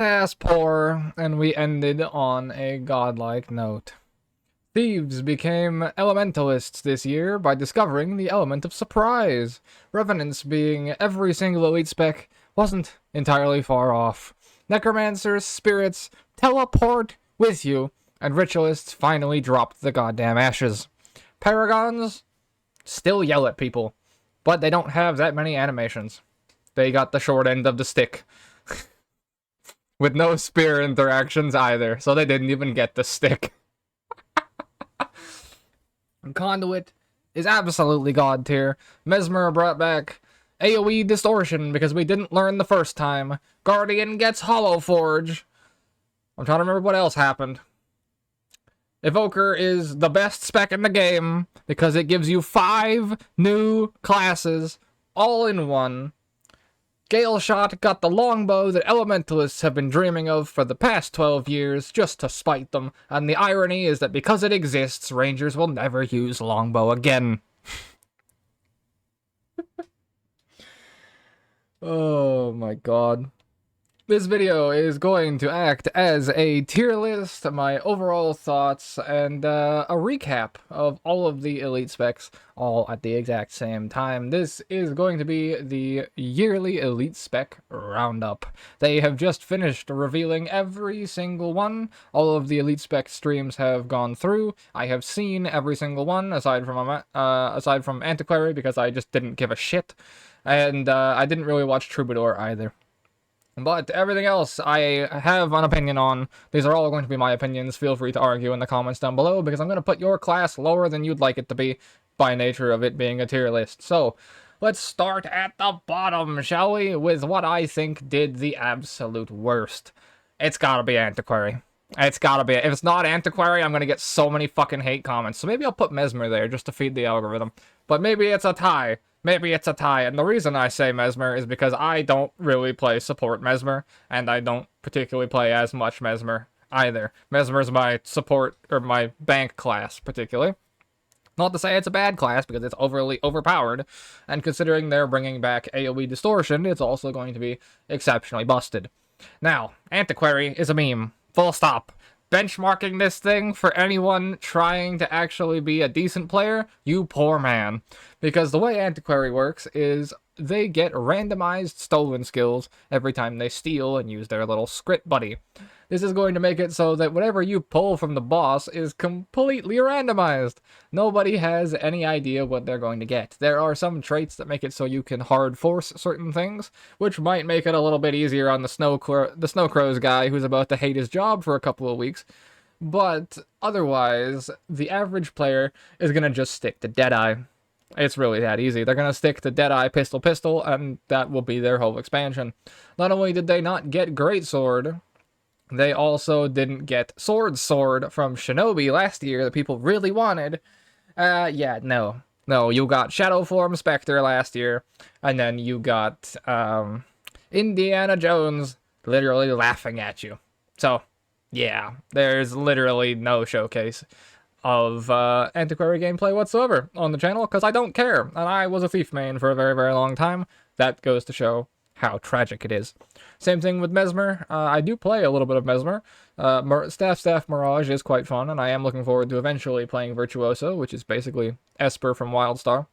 Ass poor, and we ended on a godlike note. Thieves became elementalists this year by discovering the element of surprise. Revenants being every single elite spec wasn't entirely far off. Necromancers, spirits, teleport with you, and ritualists finally dropped the goddamn ashes. Paragons still yell at people, but they don't have that many animations. They got the short end of the stick. With no spear interactions either, so they didn't even get the stick. Conduit is absolutely god tier. Mesmer brought back AoE distortion because we didn't learn the first time. Guardian gets Hollow Forge. I'm trying to remember what else happened. Evoker is the best spec in the game because it gives you 5 new classes all in one. Gale Shot got the longbow that elementalists have been dreaming of for the past 12 years just to spite them, and the irony is that because it exists, rangers will never use longbow again. Oh my god. This video is going to act as a tier list, my overall thoughts, and a recap of all of the elite specs, all at the exact same time. This is going to be the yearly elite spec roundup. They have just finished revealing every single one. All of the elite spec streams have gone through. I have seen every single one, aside from Antiquary, because I just didn't give a shit. And I didn't really watch Troubadour either. But everything else I have an opinion on. These are all going to be my opinions. Feel free to argue in the comments down below, because I'm going to put your class lower than you'd like it to be, by nature of it being a tier list. So, let's start at the bottom, shall we? With what I think did the absolute worst. It's gotta be Antiquary. It's gotta be. If it's not Antiquary, I'm gonna get so many fucking hate comments. So maybe I'll put Mesmer there, just to feed the algorithm. But maybe it's a tie. Maybe it's a tie, and the reason I say Mesmer is because I don't really play support Mesmer, and I don't particularly play as much Mesmer either. Mesmer's my support, or my bank class, particularly. Not to say it's a bad class, because it's overly overpowered, and considering they're bringing back AoE distortion, it's also going to be exceptionally busted. Now, Antiquary is a meme. Full stop. Benchmarking this thing for anyone trying to actually be a decent player, you poor man. Because the way Antiquary works is they get randomized stolen skills every time they steal and use their little script buddy. This is going to make it so that whatever you pull from the boss is completely randomized. Nobody has any idea what they're going to get. There are some traits that make it so you can hard force certain things, which might make it a little bit easier on the Snowcrows guy who's about to hate his job for a couple of weeks. But otherwise, the average player is going to just stick to Deadeye. It's really that easy. They're going to stick to Deadeye Pistol, and that will be their whole expansion. Not only did they not get Greatsword, they also didn't get Sword from Shinobi last year that people really wanted. No, you got Shadow Form Spectre last year, and then you got Indiana Jones literally laughing at you. So, yeah, there's literally no showcase of Antiquary gameplay whatsoever on the channel, because I don't care, and I was a Thief main for a very, very long time. That goes to show how tragic it is. Same thing with Mesmer. I do play a little bit of Mesmer. Staff Mirage is quite fun, and I am looking forward to eventually playing Virtuoso, which is basically Esper from WildStar.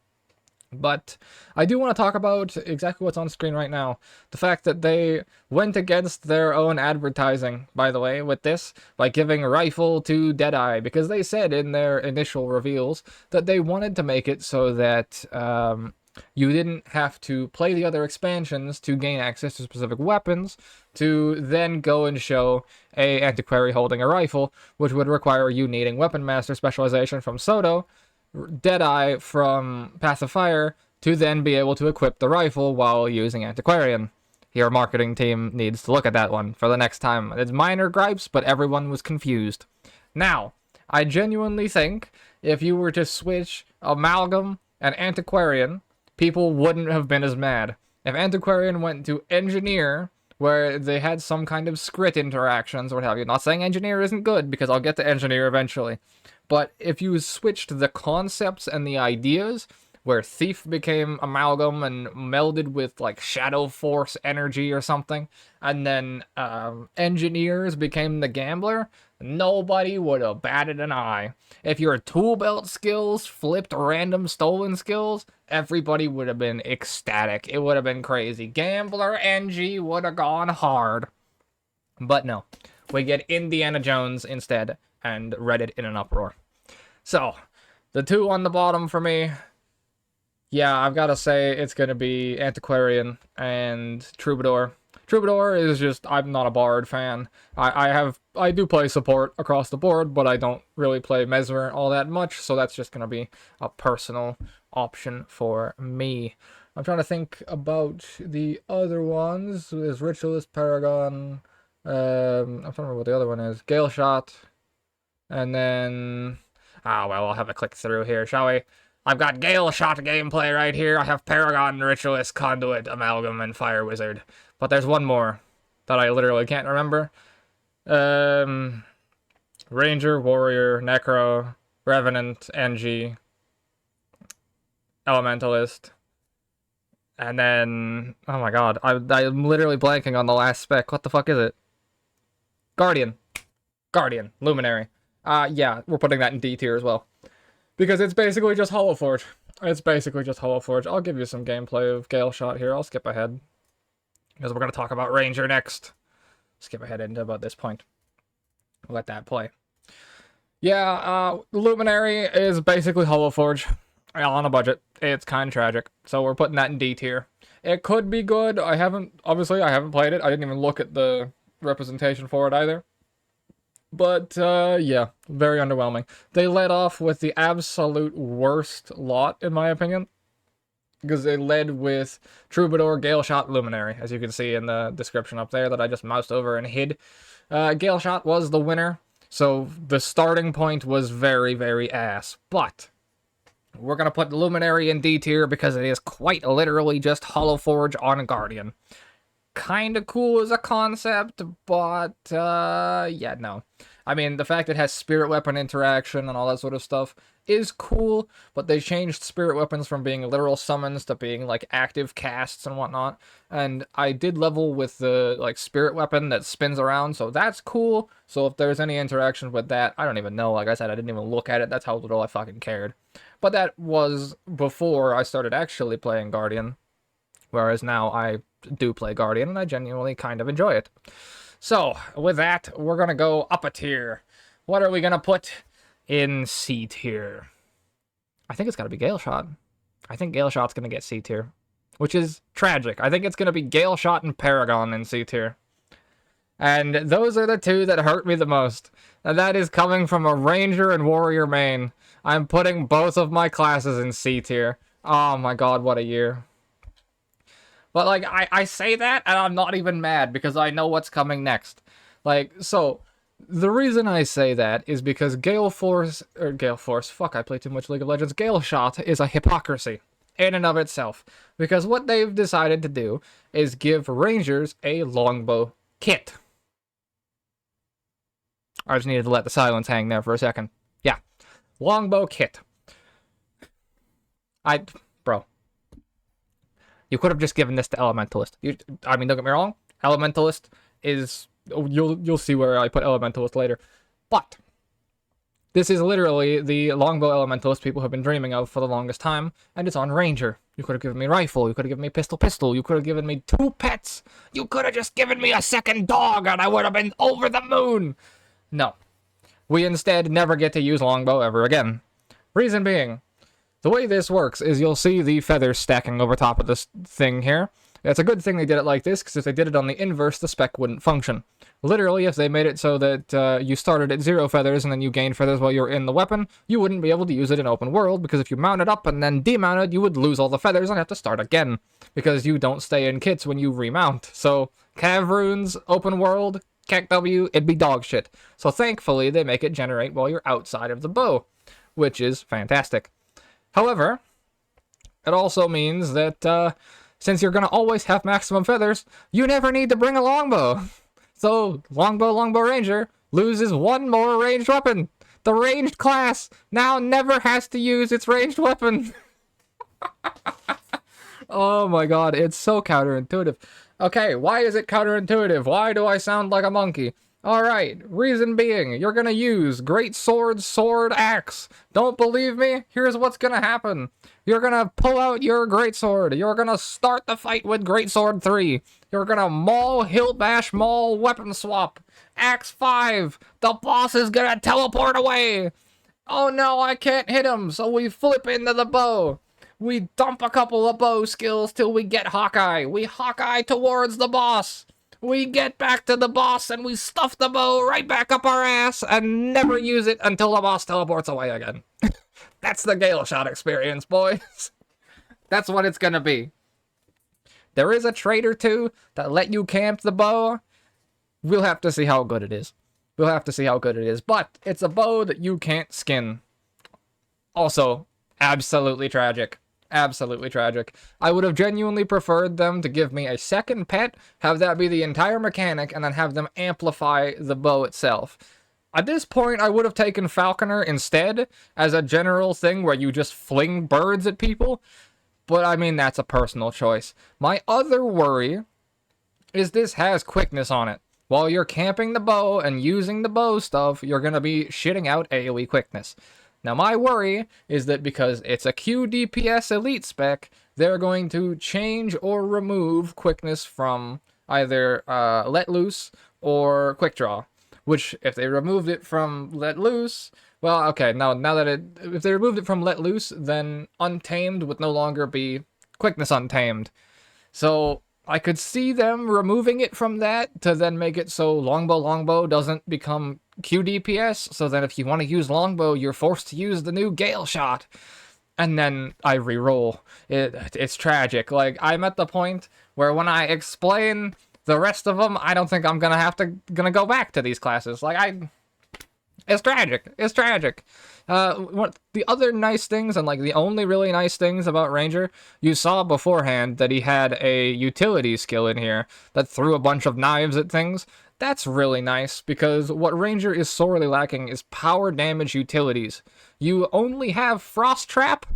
But I do want to talk about exactly what's on screen right now. The fact that they went against their own advertising, by the way, with this, by giving Rifle to Deadeye, because they said in their initial reveals that they wanted to make it so that you didn't have to play the other expansions to gain access to specific weapons, to then go and show a Antiquary holding a rifle, which would require you needing Weapon Master specialization from Soto, Deadeye from Path of Fire, to then be able to equip the rifle while using Antiquarian. Your marketing team needs to look at that one for the next time. It's minor gripes, but everyone was confused. Now, I genuinely think if you were to switch Amalgam and Antiquarian, people wouldn't have been as mad. If Antiquarian went to Engineer, where they had some kind of script interactions or what have you, not saying Engineer isn't good, because I'll get to Engineer eventually, but if you switched the concepts and the ideas where Thief became Amalgam and melded with like Shadow Force energy or something, and then Engineers became the Gambler, nobody would have batted an eye. If your tool belt skills flipped random stolen skills, everybody would have been ecstatic. It would have been crazy. Gambler NG would have gone hard. But no, we get Indiana Jones instead, and Reddit in an uproar. So, the two on the bottom for me, yeah, I've got to say it's going to be Antiquarian and Troubadour. Troubadour is just, I'm not a Bard fan. I do play support across the board, but I don't really play Mesmer all that much, so that's just going to be a personal option for me. I'm trying to think about the other ones. There's Ritualist, Paragon, I'm trying to remember what the other one is. Gale Shot, and then... well, I'll have a click through here, shall we? I've got Gale Shot gameplay right here. I have Paragon, Ritualist, Conduit, Amalgam, and Fire Wizard. But there's one more that I literally can't remember. Ranger, Warrior, Necro, Revenant, NG, Elementalist. And then... oh my god, I'm literally blanking on the last spec. What the fuck is it? Guardian, Luminary. Yeah, we're putting that in D tier as well. Because it's basically just Hollow Forge. I'll give you some gameplay of Gale Shot here. I'll skip ahead. Because we're going to talk about Ranger next. Skip ahead into about this point. Let that play. Yeah, Luminary is basically Hollow Forge. On a budget. It's kind of tragic. So we're putting that in D tier. It could be good. Obviously, I haven't played it. I didn't even look at the representation for it either. But, yeah, very underwhelming. They led off with the absolute worst lot, in my opinion. Because they led with Troubadour, Gale Shot, Luminary, as you can see in the description up there that I just moused over and hid. Gale Shot was the winner, so the starting point was very, very ass. But we're going to put Luminary in D tier because it is quite literally just Hollow Forge on Guardian. Kind of cool as a concept, but, yeah, no. I mean, the fact it has spirit weapon interaction and all that sort of stuff is cool, but they changed spirit weapons from being literal summons to being, like, active casts and whatnot, and I did level with the, like, spirit weapon that spins around, so that's cool. So if there's any interaction with that, I don't even know. Like I said, I didn't even look at it. That's how little I fucking cared. But that was before I started actually playing Guardian, whereas now I do play Guardian, and I genuinely kind of enjoy it. So, with that, we're going to go up a tier. What are we going to put in C tier? I think it's got to be Gale Shot. I think Gale Shot's going to get C tier, which is tragic. I think it's going to be Gale Shot and Paragon in C tier. And those are the two that hurt me the most. And that is coming from a Ranger and Warrior main. I'm putting both of my classes in C tier. Oh my god, what a year. But, like, I say that, and I'm not even mad, because I know what's coming next. Like, so, the reason I say that is because Gale Force, fuck, I play too much League of Legends, Gale Shot is a hypocrisy, in and of itself. Because what they've decided to do is give Rangers a longbow kit. I just needed to let the silence hang there for a second. Yeah, longbow kit. Bro. You could have just given this to Elementalist. I mean, don't get me wrong. Elementalist is... You'll see where I put Elementalist later. But this is literally the longbow Elementalist people have been dreaming of for the longest time, and it's on Ranger. You could have given me Rifle. You could have given me Pistol. You could have given me 2 pets. You could have just given me a second dog, and I would have been over the moon. No. We instead never get to use longbow ever again. Reason being... the way this works is you'll see the feathers stacking over top of this thing here. It's a good thing they did it like this, because if they did it on the inverse, the spec wouldn't function. Literally, if they made it so that you started at 0 feathers and then you gained feathers while you're in the weapon, you wouldn't be able to use it in open world, because if you mounted up and then demounted, you would lose all the feathers and have to start again, because you don't stay in kits when you remount. So, Cav runes, open world, Kek W, it'd be dog shit. So thankfully, they make it generate while you're outside of the bow, which is fantastic. However, it also means that since you're going to always have maximum feathers, you never need to bring a longbow. So, Longbow Ranger loses 1 more ranged weapon. The ranged class now never has to use its ranged weapon. Oh my god, it's so counterintuitive. Okay, why is it counterintuitive? Why do I sound like a monkey? Alright, reason being, you're gonna use great sword, sword, axe. Don't believe me? Here's what's gonna happen. You're gonna pull out your great sword. You're gonna start the fight with great sword 3. You're gonna maul, hilt bash, maul, weapon swap. Axe 5. The boss is gonna teleport away. Oh no, I can't hit him, so we flip into the bow. We dump a couple of bow skills till we get Hawkeye. We Hawkeye towards the boss. We get back to the boss and we stuff the bow right back up our ass and never use it until the boss teleports away again. That's the Gale Shot experience, boys. That's what it's gonna be. There is a trait or two that let you camp the bow. We'll have to see how good it is. We'll have to see how good it is. But it's a bow that you can't skin. Also, absolutely tragic. Absolutely tragic. I would have genuinely preferred them to give me a second pet, have that be the entire mechanic, and then have them amplify the bow itself. At this point, I would have taken Falconer instead, as a general thing where you just fling birds at people. But I mean, that's a personal choice. My other worry is this has quickness on it. While you're camping the bow and using the bow stuff, you're going to be shitting out AoE quickness. Now, my worry is that because it's a QDPS elite spec, they're going to change or remove quickness from either Let Loose or Quick Draw. Which, if they removed it from Let Loose, well, okay, now that if they removed it from Let Loose, then Untamed would no longer be Quickness Untamed. So I could see them removing it from that to then make it so Longbow doesn't become QDPS, so then if you want to use Longbow, you're forced to use the new Gale Shot. And then I re-roll. It's tragic. Like, I'm at the point where when I explain the rest of them, I don't think I'm gonna go back to these classes. Like, it's tragic. It's tragic. What the other nice things, and like the only really nice things about Ranger, you saw beforehand that he had a utility skill in here that threw a bunch of knives at things. That's really nice, because what Ranger is sorely lacking is power damage utilities. You only have Frost Trap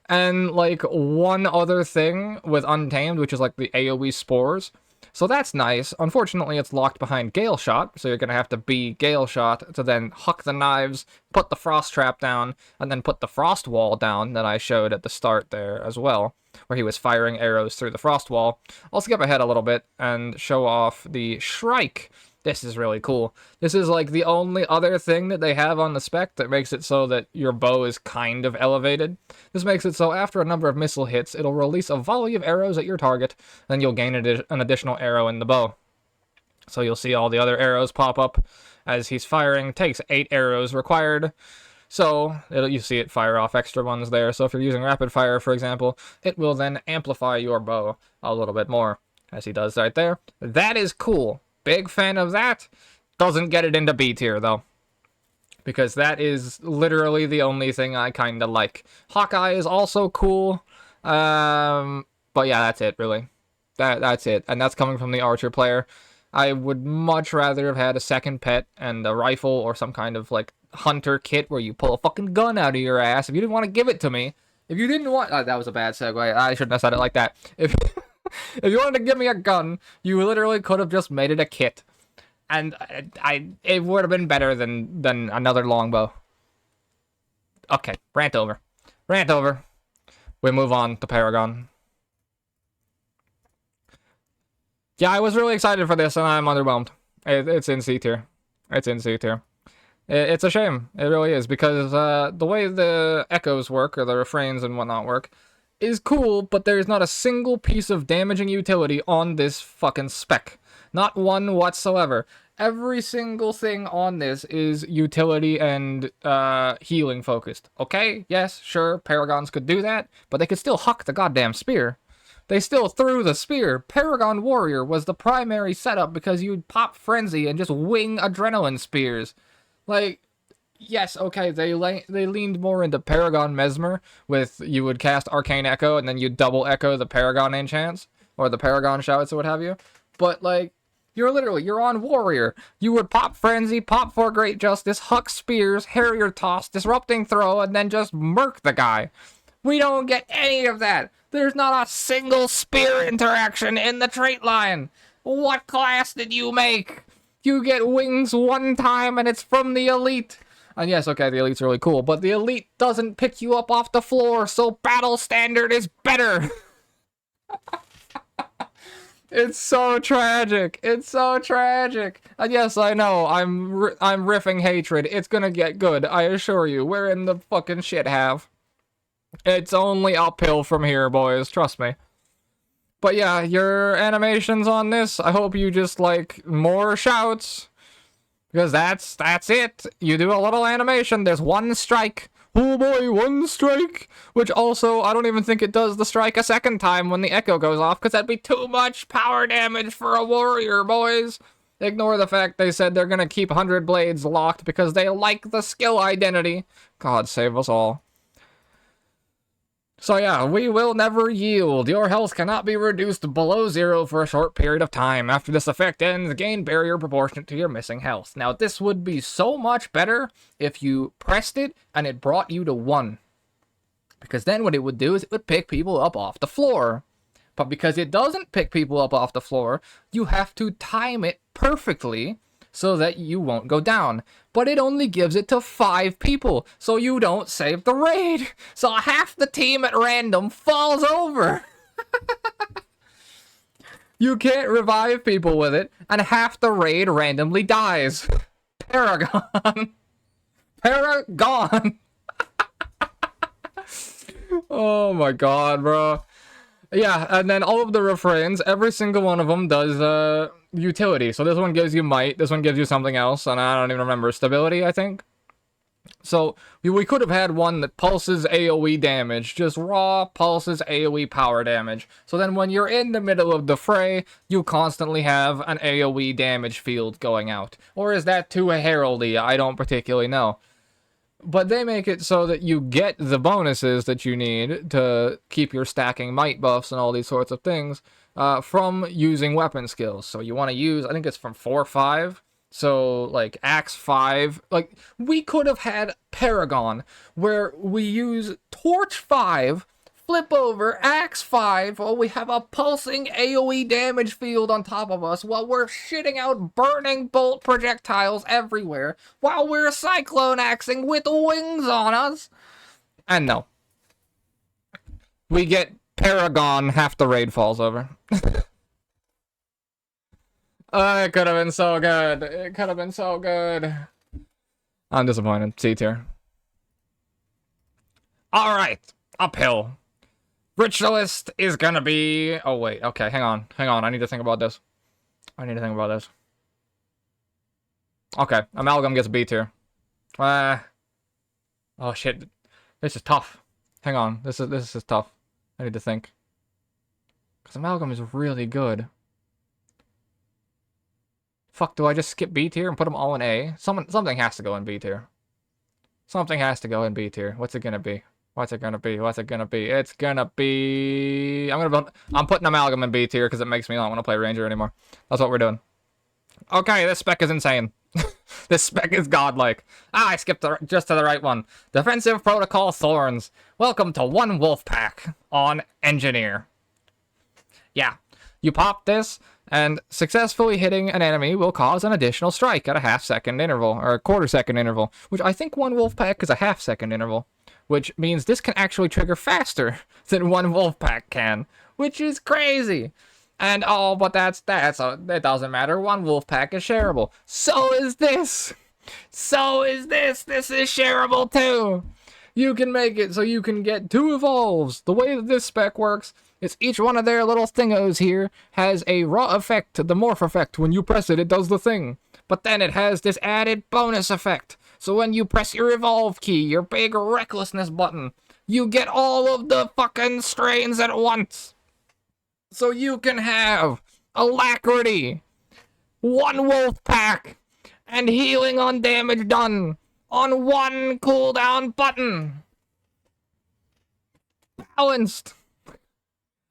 and like one other thing with Untamed, which is like the AoE spores. So that's nice. Unfortunately, it's locked behind Gale Shot, so you're going to have to be Gale Shot to then huck the knives, put the Frost Trap down, and then put the Frost Wall down that I showed at the start there as well, where he was firing arrows through the Frost Wall. I'll skip ahead a little bit and show off the Shrike. This is really cool. This is like the only other thing that they have on the spec that makes it so that your bow is kind of elevated. This makes it so after a number of missile hits, it'll release a volley of arrows at your target, then you'll gain an additional arrow in the bow. So you'll see all the other arrows pop up as he's firing. Takes 8 arrows required. So you see it fire off extra ones there. So if you're using rapid fire, for example, it will then amplify your bow a little bit more, as he does right there. That is cool. Big fan of that. Doesn't get it into B tier, though, because that is literally the only thing I kind of like. Hawkeye is also cool, but yeah, that's it, really. That's it, and that's coming from the Archer player. I would much rather have had a second pet and a rifle or some kind of, like, hunter kit where you pull a fucking gun out of your ass. If you didn't want to give it to me, if you didn't want... that was a bad segue. I shouldn't have said it like that. If you wanted to give me a gun, you literally could have just made it a kit. And it would have been better than another longbow. Okay, rant over. Rant over. We move on to Paragon. Yeah, I was really excited for this, and I'm underwhelmed. It's in C tier. It's in C tier. It's a shame. It really is, because the way the echoes work, or the refrains and whatnot work, is cool, but there's not a single piece of damaging utility on this fucking spec. Not one whatsoever. Every single thing on this is utility and healing focused. Okay, yes, sure, Paragons could do that, but they could still huck the goddamn spear. They still threw the spear. Paragon Warrior was the primary setup because you'd pop Frenzy and just wing Adrenaline Spears. Like... yes, okay, they leaned more into Paragon Mesmer, with you would cast Arcane Echo, and then you double echo the Paragon enchants, or the Paragon shouts, or what have you. But, like, you're on Warrior. You would pop Frenzy, pop for Great Justice, huck Spears, Harrier Toss, Disrupting Throw, and then just murk the guy. We don't get any of that. There's not a single spear interaction in the trait line. What class did you make? You get wings one time and it's from the elite. And yes, okay, the elite's really cool, but the elite doesn't pick you up off the floor, so battle standard is better. It's so tragic. It's so tragic. And yes, I know, I'm riffing hatred. It's gonna get good, I assure you. We're in the fucking shit half. It's only uphill from here, boys, trust me. But yeah, your animations on this, I hope you just like more shouts. Because that's it. You do a little animation, there's one strike. Oh boy, one strike! Which also, I don't even think it does the strike a second time when the echo goes off, because that'd be too much power damage for a warrior, boys! Ignore the fact they said they're gonna keep 100 Blades locked because they like the skill identity. God save us all. So yeah, we will never yield. Your health cannot be reduced below 0 for a short period of time. After this effect ends, gain barrier proportionate to your missing health. Now this would be so much better if you pressed it and it brought you to 1. Because then what it would do is it would pick people up off the floor. But because it doesn't pick people up off the floor, you have to time it perfectly so that you won't go down. But it only gives it to 5 people, so you don't save the raid. So half the team at random falls over. You can't revive people with it, and half the raid randomly dies. Paragon. Paragon. Oh my god, bro. Yeah, and then all of the refrains, every single one of them does utility. So this one gives you might, this one gives you something else, and I don't even remember, stability, I think. So we could have had one that pulses AoE damage, just raw pulses AoE power damage. So then when you're in the middle of the fray, you constantly have an AoE damage field going out. Or is that too heraldy? I don't particularly know. But they make it so that you get the bonuses that you need to keep your stacking might buffs and all these sorts of things from using weapon skills. So you want to use, I think it's from 4-5. So, like, Axe 5. Like, we could have had Paragon, where we use Torch 5, flip over, Axe 5, while we have a pulsing AoE damage field on top of us, while we're shitting out burning bolt projectiles everywhere, while we're Cyclone Axing with wings on us. And no. We get Paragon, half the raid falls over. It could have been so good. It could have been so good. I'm disappointed. C tier. Alright. Uphill. Ritualist is gonna be... Oh, wait. Okay, hang on. Hang on. I need to think about this. Okay. Amalgam gets B tier. Oh, shit. This is tough. Hang on. This is tough. I need to think. Because Amalgam is really good. Fuck, do I just skip B tier and put them all in A? Something has to go in B tier. Something has to go in B tier. What's it gonna be? What's it gonna be? What's it gonna be? It's gonna be... I'm putting Amalgam in B tier because it makes me not want to play Ranger anymore. That's what we're doing. Okay, this spec is insane. This spec is godlike. I skipped just to the right one. Defensive Protocol Thorns. Welcome to one wolf pack on Engineer. Yeah, you pop this, and successfully hitting an enemy will cause an additional strike at a half-second interval, or a quarter-second interval, which I think one wolf pack is a half-second interval, which means this can actually trigger faster than one wolf pack can, which is crazy. And oh, but that doesn't matter. One wolf pack is shareable. So is this. So is this. This is shareable too. You can make it so you can get 2 evolves. The way that this spec works is each one of their little thingos here has a raw effect, the morph effect. When you press it, it does the thing. But then it has this added bonus effect. So when you press your evolve key, your big recklessness button, you get all of the fucking strains at once. So you can have Alacrity, one wolf pack, and healing on damage done on one cooldown button. Balanced.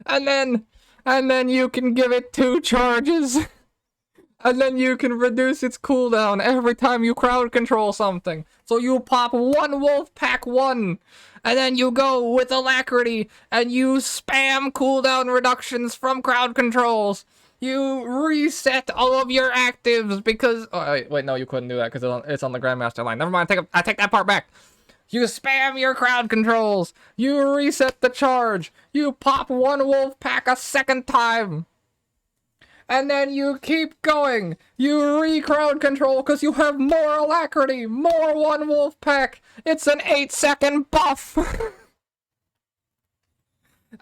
And then you can give it 2 charges. And then you can reduce its cooldown every time you crowd control something. So you pop one wolf pack 1, and then you go with alacrity, and you spam cooldown reductions from crowd controls. You reset all of your actives because... Oh, wait, no, you couldn't do that because it's on the Grandmaster line. Never mind, I take that part back. You spam your crowd controls. You reset the charge. You pop one wolf pack a second time. And then you keep going. You re-crowd control because you have more alacrity, more one wolf pack. It's an 8-second buff.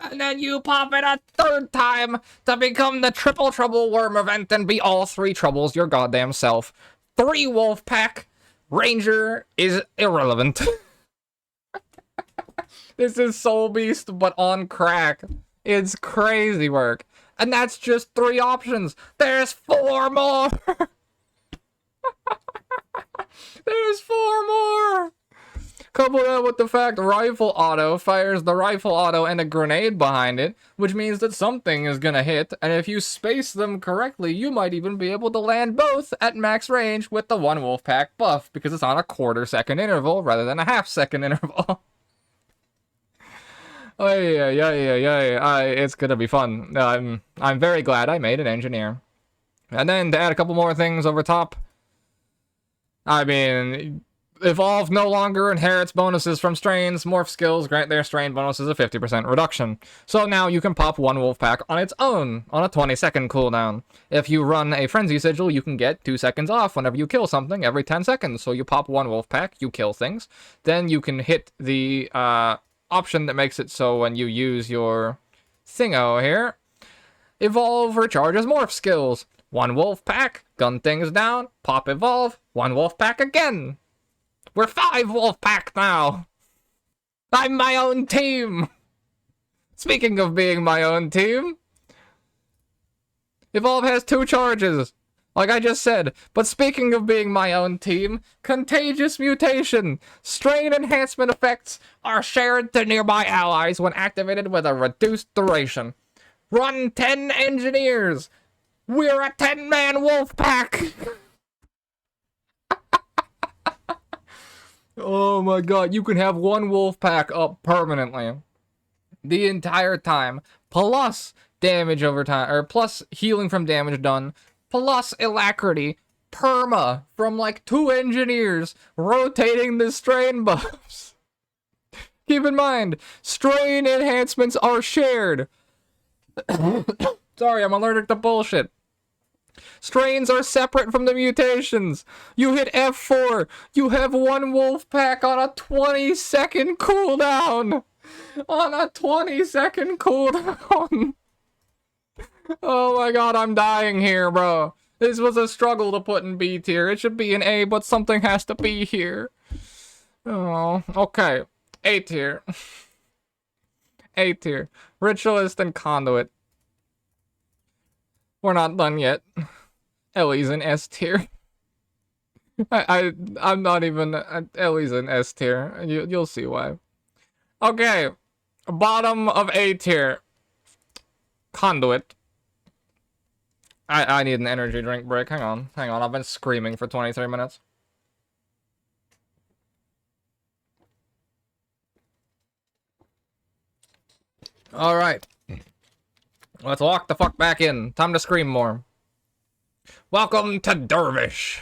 And then you pop it a third time to become the triple trouble worm event and be all 3 troubles your goddamn self. 3 wolf pack. Ranger is irrelevant. This is Soul Beast, but on crack. It's crazy work. And that's just 3 options. There's 4 more. There's 4 more. Couple that with the fact rifle auto fires the rifle auto and a grenade behind it, which means that something is gonna hit, and if you space them correctly, you might even be able to land both at max range with the 1 wolf pack buff, because it's on a 1/4 second interval rather than a 1/2 second interval. Oh yeah, it's gonna be fun. I'm very glad I made an engineer. And then to add a couple more things over top, I mean, Evolve no longer inherits bonuses from strains. Morph skills grant their strain bonuses a 50% reduction. So now you can pop 1 wolf pack on its own, on a 20-second cooldown. If you run a Frenzy Sigil, you can get 2 seconds off whenever you kill something every 10 seconds. So you pop 1 wolf pack, you kill things. Then you can hit the option that makes it so when you use your thingo here, Evolve recharges morph skills. 1 wolf pack, gun things down, pop evolve, 1 wolf pack again. We're 5 wolf pack now. I'm my own team. Speaking of being my own team, Evolve has 2 charges, like I just said. But speaking of being my own team, Contagious Mutation. Strain enhancement effects are shared to nearby allies when activated with a reduced duration. Run 10 engineers. We're a 10-man wolf pack. Oh my god, you can have 1 wolf pack up permanently the entire time, plus damage over time, or plus healing from damage done, plus alacrity, perma from like 2 engineers rotating the strain buffs. Keep in mind, strain enhancements are shared. Sorry, I'm allergic to bullshit. Strains are separate from the mutations. You hit F4, you have 1 wolf pack on a 20-second cooldown. On a 20-second cooldown. Oh my god, I'm dying here, bro. This was a struggle to put in B tier. It should be an A, but something has to be here. Oh, okay. A tier. A tier. Ritualist and Conduit. We're not done yet. Ellie's in S tier. I'm not even... Ellie's in S tier. You'll see why. Okay. Bottom of A tier. Conduit. I need an energy drink break. Hang on. I've been screaming for 23 minutes. Alright. Let's walk the fuck back in. Time to scream more. Welcome to Dervish.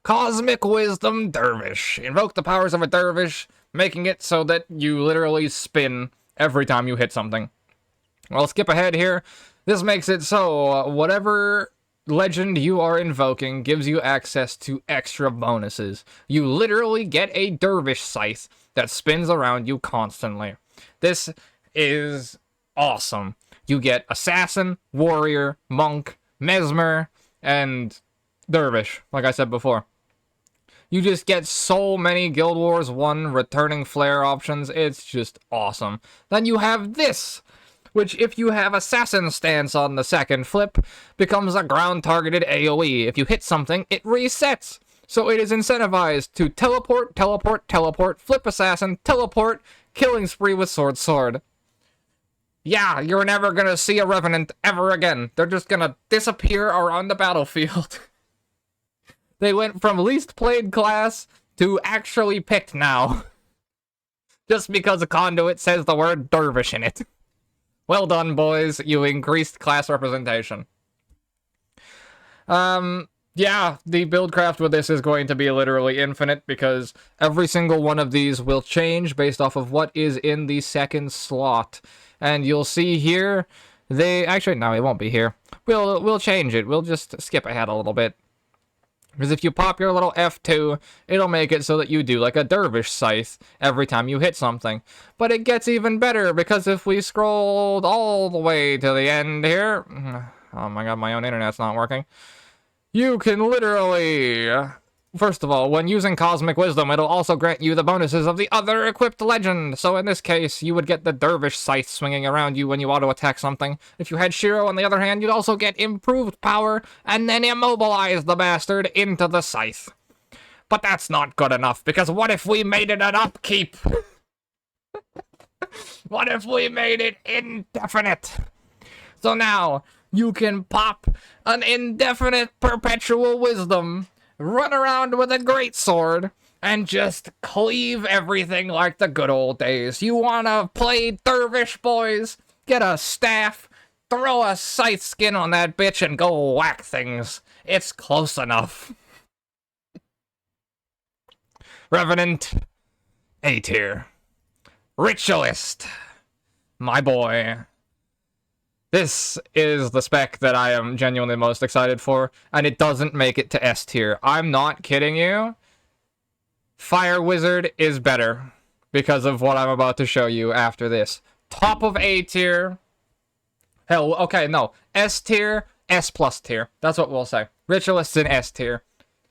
Cosmic Wisdom Dervish. Invoke the powers of a dervish, making it so that you literally spin every time you hit something. Well, skip ahead here. This makes it so whatever legend you are invoking gives you access to extra bonuses. You literally get a dervish scythe that spins around you constantly. This is awesome. You get Assassin, Warrior, Monk, Mesmer, and Dervish, like I said before. You just get so many Guild Wars 1 returning flare options, it's just awesome. Then you have this, which if you have Assassin stance on the second flip, becomes a ground-targeted AoE. If you hit something, it resets. So it is incentivized to teleport, teleport, teleport, flip Assassin, teleport, killing spree with sword. Yeah, you're never gonna see a Revenant ever again. They're just gonna disappear around the battlefield. They went from least played class to actually picked now. Just because a conduit says the word dervish in it. Well done, boys. You increased class representation. Yeah, the buildcraft with this is going to be literally infinite because every single one of these will change based off of what is in the second slot. And you'll see here, no, it won't be here. We'll change it. We'll just skip ahead a little bit. Because if you pop your little F2, it'll make it so that you do like a dervish scythe every time you hit something. But it gets even better because if we scrolled all the way to the end here... Oh my god, my own internet's not working. You can literally... First of all, when using Cosmic Wisdom, it'll also grant you the bonuses of the other equipped legend. So in this case, you would get the Dervish Scythe swinging around you when you auto-attack something. If you had Shiro, on the other hand, you'd also get improved power, and then immobilize the bastard into the Scythe. But that's not good enough, because what if we made it an upkeep? What if we made it indefinite? So now, you can pop an indefinite perpetual wisdom, run around with a greatsword, and just cleave everything like the good old days. You wanna play dervish, boys? Get a staff, throw a scythe skin on that bitch, and go whack things. It's close enough. Revenant, A tier. Ritualist, my boy. This is the spec that I am genuinely most excited for, and it doesn't make it to S tier. I'm not kidding you. Fire Wizard is better because of what I'm about to show you after this. Top of A tier. Hell, okay, no. S tier, S plus tier. That's what we'll say. Ritualist's in S tier.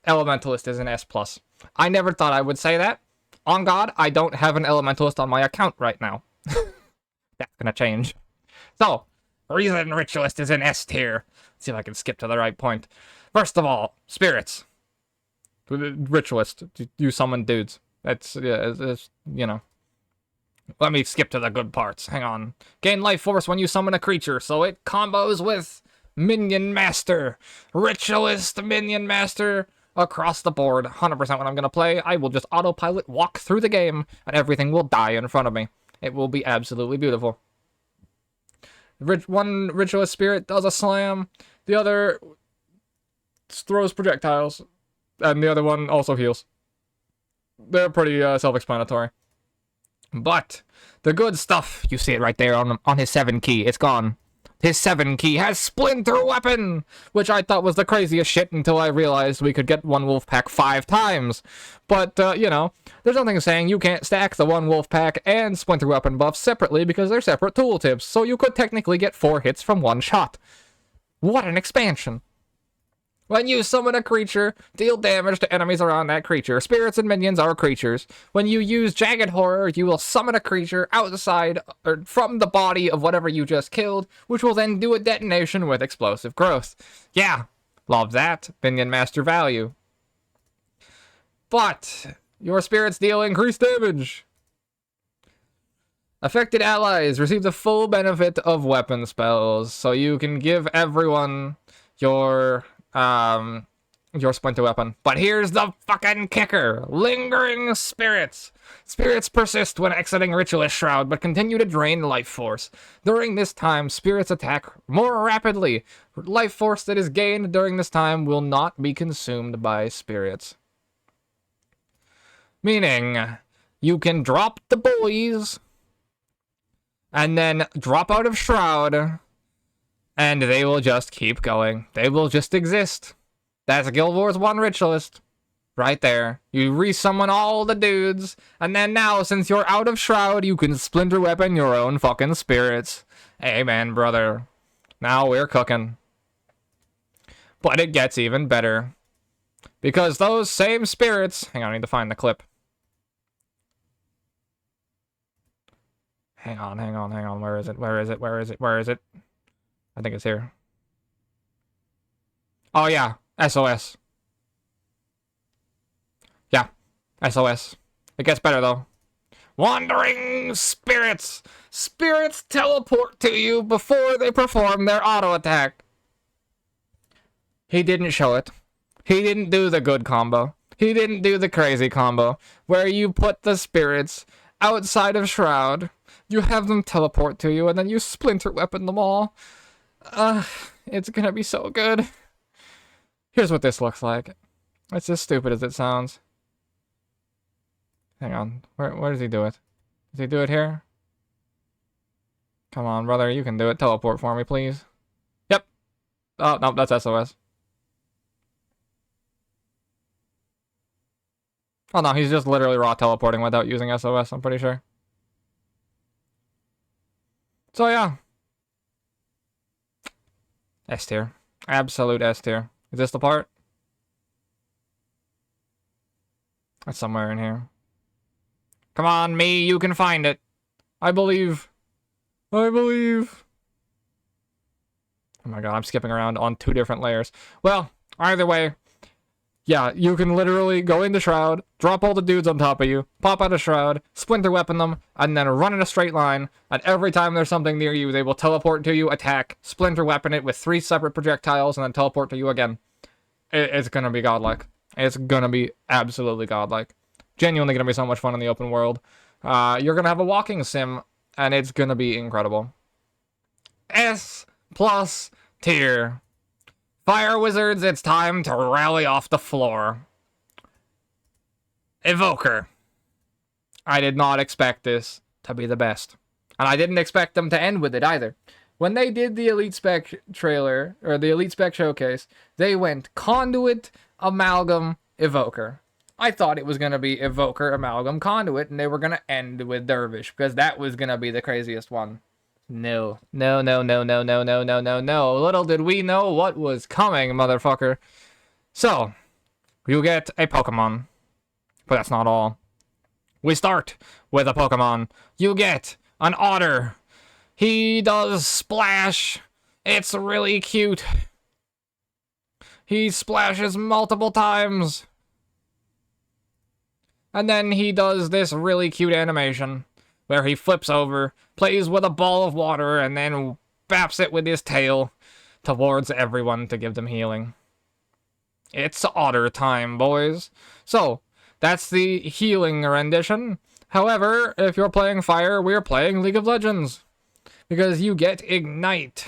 Elementalist is an S plus. I never thought I would say that. On God, I don't have an Elementalist on my account right now. That's gonna change. So, reason Ritualist is in S tier. Let's see if I can skip to the right point. First of all, spirits. Ritualist. You summon dudes. That's, yeah, it's, you know. Let me skip to the good parts. Hang on. Gain life force when you summon a creature, so it combos with Minion Master. Ritualist Minion Master across the board. 100% when I'm gonna play, I will just autopilot walk through the game, and everything will die in front of me. It will be absolutely beautiful. One Ritualist Spirit does a slam, the other throws projectiles, and the other one also heals. They're pretty self-explanatory. But the good stuff, you see it right there on his 7 key, it's gone. His 7 key has Splinter Weapon, which I thought was the craziest shit until I realized we could get one wolf pack 5 times. But, you know, there's nothing saying you can't stack the one wolf pack and Splinter Weapon buffs separately because they're separate tooltips, so you could technically get 4 hits from one shot. What an expansion. When you summon a creature, deal damage to enemies around that creature. Spirits and minions are creatures. When you use Jagged Horror, you will summon a creature outside or from the body of whatever you just killed, which will then do a detonation with explosive growth. Yeah, love that. Minion Master value. But your spirits deal increased damage. Affected allies receive the full benefit of weapon spells, so you can give everyone your Splinter Weapon. But here's the fucking kicker. Lingering Spirits. Spirits persist when exiting Ritualist Shroud, but continue to drain life force. During this time, spirits attack more rapidly. Life force that is gained during this time will not be consumed by spirits. Meaning, you can drop the boys, and then drop out of Shroud, and they will just keep going. They will just exist. That's Guild Wars 1 Ritualist. Right there. You resummon all the dudes, and then now, since you're out of Shroud, you can Splinter Weapon your own fucking spirits. Amen, brother. Now we're cooking. But it gets even better. Because those same spirits... Hang on, I need to find the clip. Hang on. Where is it? I think it's here. Oh, yeah. SOS. Yeah. SOS. It gets better, though. Wandering spirits! Spirits teleport to you before they perform their auto attack. He didn't show it. He didn't do the good combo. He didn't do the crazy combo, where you put the spirits outside of Shroud, you have them teleport to you, and then you splinter weapon them all. It's gonna be so good. Here's what this looks like. It's as stupid as it sounds. Hang on. Where does he do it? Does he do it here? Come on, brother. You can do it. Teleport for me, please. Yep. Oh, no, that's SOS. Oh, no, he's just literally raw teleporting without using SOS, I'm pretty sure. So, yeah. S tier. Absolute S tier. Is this the part? It's somewhere in here. Come on, me, you can find it. I believe. I believe. Oh my god, I'm skipping around on 2 different layers. Well, either way, yeah, you can literally go into Shroud, drop all the dudes on top of you, pop out of Shroud, splinter weapon them, and then run in a straight line, and every time there's something near you, they will teleport to you, attack, splinter weapon it with 3 separate projectiles, and then teleport to you again. It's gonna be godlike. It's gonna be absolutely godlike. Genuinely gonna be so much fun in the open world. You're gonna have a walking sim, and it's gonna be incredible. S+ tier. Fire Wizards, it's time to rally off the floor. Evoker. I did not expect this to be the best. And I didn't expect them to end with it either. When they did the Elite Spec trailer, or the Elite Spec showcase, they went Conduit, Amalgam, Evoker. I thought it was going to be Evoker, Amalgam, Conduit, and they were going to end with Dervish, because that was going to be the craziest one. No. No, no, no, no, no, no, no, no, no. Little did we know what was coming, motherfucker. So, you get a Pokemon. But that's not all. We start with a Pokemon. You get an Otter. He does Splash. It's really cute. He splashes multiple times. And then he does this really cute animation where he flips over, plays with a ball of water, and then baps it with his tail towards everyone to give them healing. It's Otter time, boys. So, that's the healing rendition. However, if you're playing Fire, we're playing League of Legends. Because you get Ignite,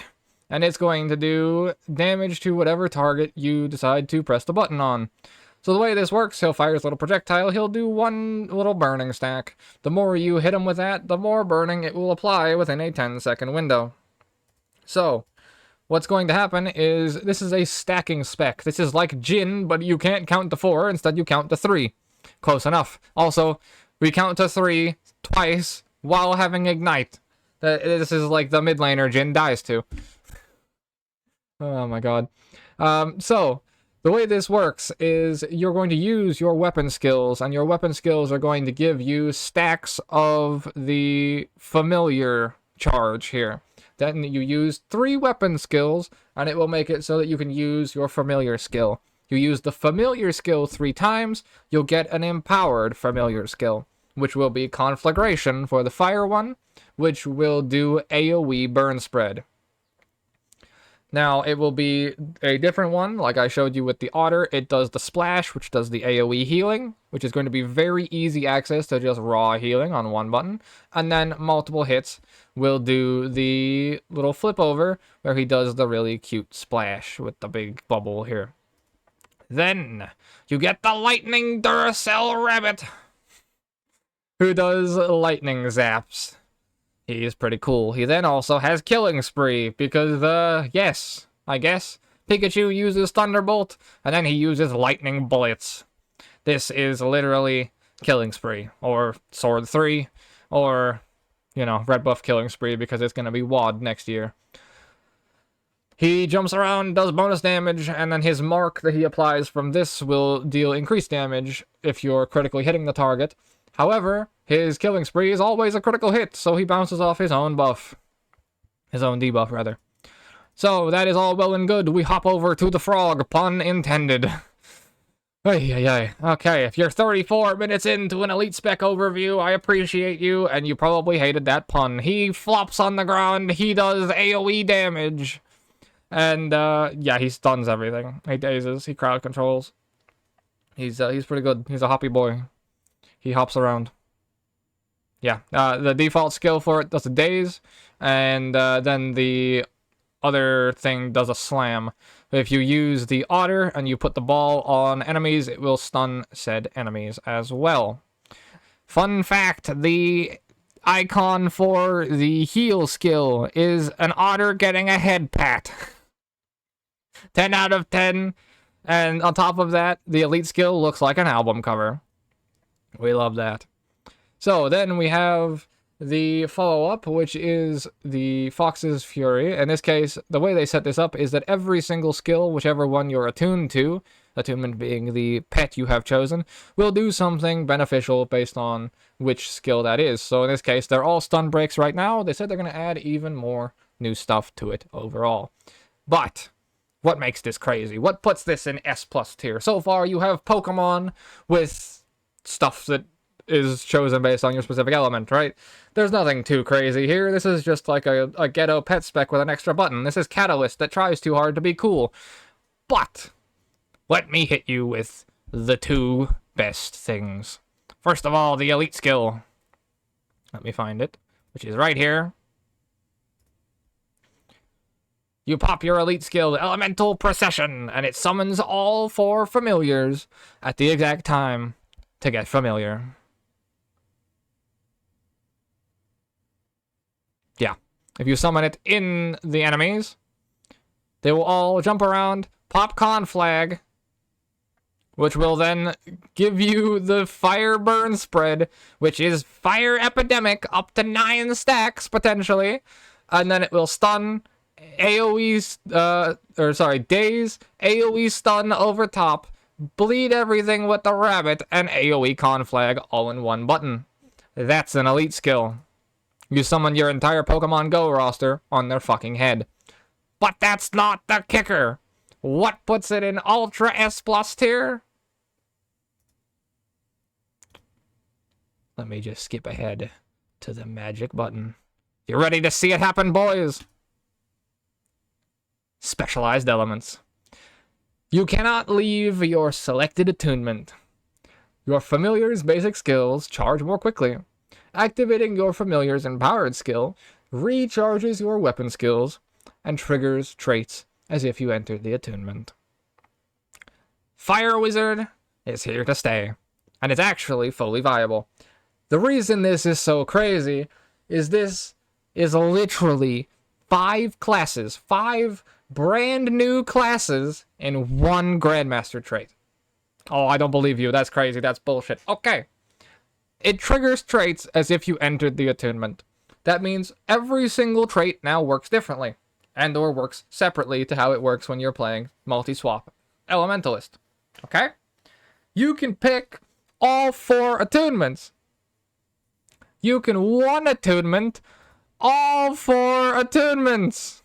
and it's going to do damage to whatever target you decide to press the button on. So the way this works, he'll fire his little projectile, he'll do 1 little burning stack. The more you hit him with that, the more burning it will apply within a 10-second window. So, what's going to happen is, this is a stacking spec. This is like Jin, but you can't count to 4, instead you count to 3. Close enough. Also, we count to 3 twice while having Ignite. This is like the mid laner Jin dies to. Oh my god. So, the way this works is you're going to use your weapon skills, and your weapon skills are going to give you stacks of the familiar charge here. Then you use 3 weapon skills, and it will make it so that you can use your familiar skill. You use the familiar skill 3 times, you'll get an empowered familiar skill, which will be Conflagration for the fire one, which will do AoE burn spread. Now, it will be a different one, like I showed you with the Otter. It does the Splash, which does the AoE healing, which is going to be very easy access to just raw healing on 1 button. And then multiple hits will do the little flip over, where he does the really cute splash with the big bubble here. Then, you get the Lightning Duracell Rabbit, who does lightning zaps. He's pretty cool. He then also has Killing Spree, because, yes, I guess, Pikachu uses Thunderbolt, and then he uses Lightning Bullets. This is literally Killing Spree, or Sword 3, or, you know, Red Buff Killing Spree, because it's gonna be WOD next year. He jumps around, does bonus damage, and then his mark that he applies from this will deal increased damage if you're critically hitting the target. However, his Killing Spree is always a critical hit, so he bounces off his own buff. His own debuff, rather. So, that is all well and good. We hop over to the frog, pun intended. Ay, ay, ay. Okay, if you're 34 minutes into an Elite Spec overview, I appreciate you, and you probably hated that pun. He flops on the ground, he does AoE damage. And, yeah, he stuns everything. He dazes, he crowd controls. He's pretty good. He's a hoppy boy. He hops around. Yeah, the default skill for it does a daze, and then the other thing does a slam. If you use the otter and you put the ball on enemies, it will stun said enemies as well. Fun fact, the icon for the heal skill is an otter getting a head pat. 10 out of 10. And on top of that, the elite skill looks like an album cover. We love that. So then we have the follow-up, which is the Fox's Fury. In this case, the way they set this up is that every single skill, whichever one you're attuned to, attunement being the pet you have chosen, will do something beneficial based on which skill that is. So in this case, they're all stun breaks right now. They said they're going to add even more new stuff to it overall. But what makes this crazy? What puts this in S+ tier? So far, you have Pokemon with stuff that is chosen based on your specific element, right? There's nothing too crazy here. This is just like a ghetto pet spec with an extra button. This is Catalyst that tries too hard to be cool. But let me hit you with the two best things. First of all, the elite skill. Let me find it, which is right here. You pop your elite skill, Elemental Procession, and it summons all 4 familiars at the exact time to get familiar. Yeah. If you summon it in the enemies, they will all jump around, pop Conflag, which will then give you the Fire Burn spread, which is Fire Epidemic up to 9 stacks, potentially. And then it will stun, daze, AoE stun over top, bleed everything with the rabbit, and AoE Conflag all in one button. That's an elite skill. You summon your entire Pokemon Go roster on their fucking head. But that's not the kicker. What puts it in Ultra S+ tier? Let me just skip ahead to the magic button. You ready to see it happen, boys? Specialized elements. You cannot leave your selected attunement. Your familiar's basic skills charge more quickly. Activating your familiar's empowered skill recharges your weapon skills and triggers traits as if you entered the attunement. Fire Wizard is here to stay, and it's actually fully viable. The reason this is so crazy is this is literally 5 classes, 5 brand new classes in one Grandmaster trait. Oh, I don't believe you. That's crazy. That's bullshit. Okay. It triggers traits as if you entered the attunement. That means every single trait now works differently, and or works separately to how it works when you're playing multi-swap Elementalist. Okay? You can pick all 4 attunements. You can one attunement all 4 attunements.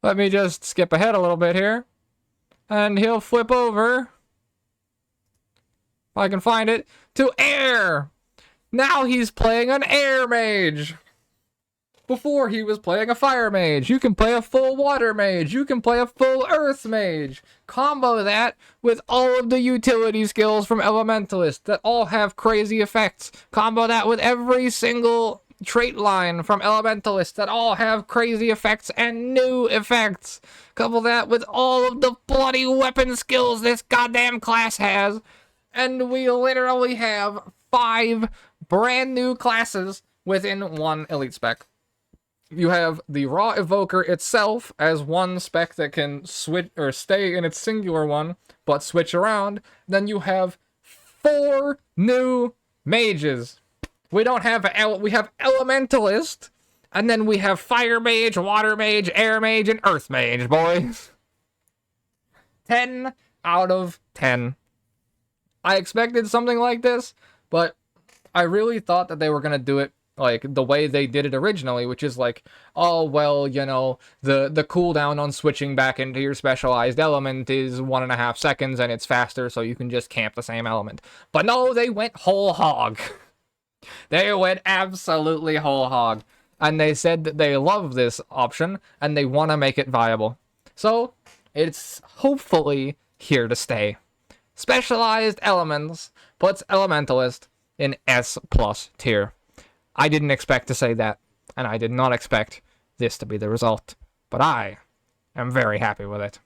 Let me just skip ahead a little bit here, and he'll flip over, if I can find it, to air. Now he's playing an air mage. Before he was playing a fire mage. You can play a full water mage. You can play a full earth mage. Combo that with all of the utility skills from Elementalist that all have crazy effects. Combo that with every single trait line from Elementalist that all have crazy effects and new effects. Couple that with all of the bloody weapon skills this goddamn class has. And we literally have 5 brand new classes within one elite spec. You have the Raw Evoker itself as one spec that can switch or stay in its singular one, but switch around. Then you have 4 new mages. We have Elementalist, and then we have Fire Mage, Water Mage, Air Mage, and Earth Mage, boys. 10 out of 10. I expected something like this, but I really thought that they were going to do it like the way they did it originally, which is like, oh well, you know, the cooldown on switching back into your specialized element is 1.5 seconds and it's faster, so you can just camp the same element. But no, they went whole hog. They went absolutely whole hog. And they said that they love this option and they want to make it viable. So, it's hopefully here to stay. Specialized elements puts Elementalist in S+ tier. I didn't expect to say that, and I did not expect this to be the result, but I am very happy with it.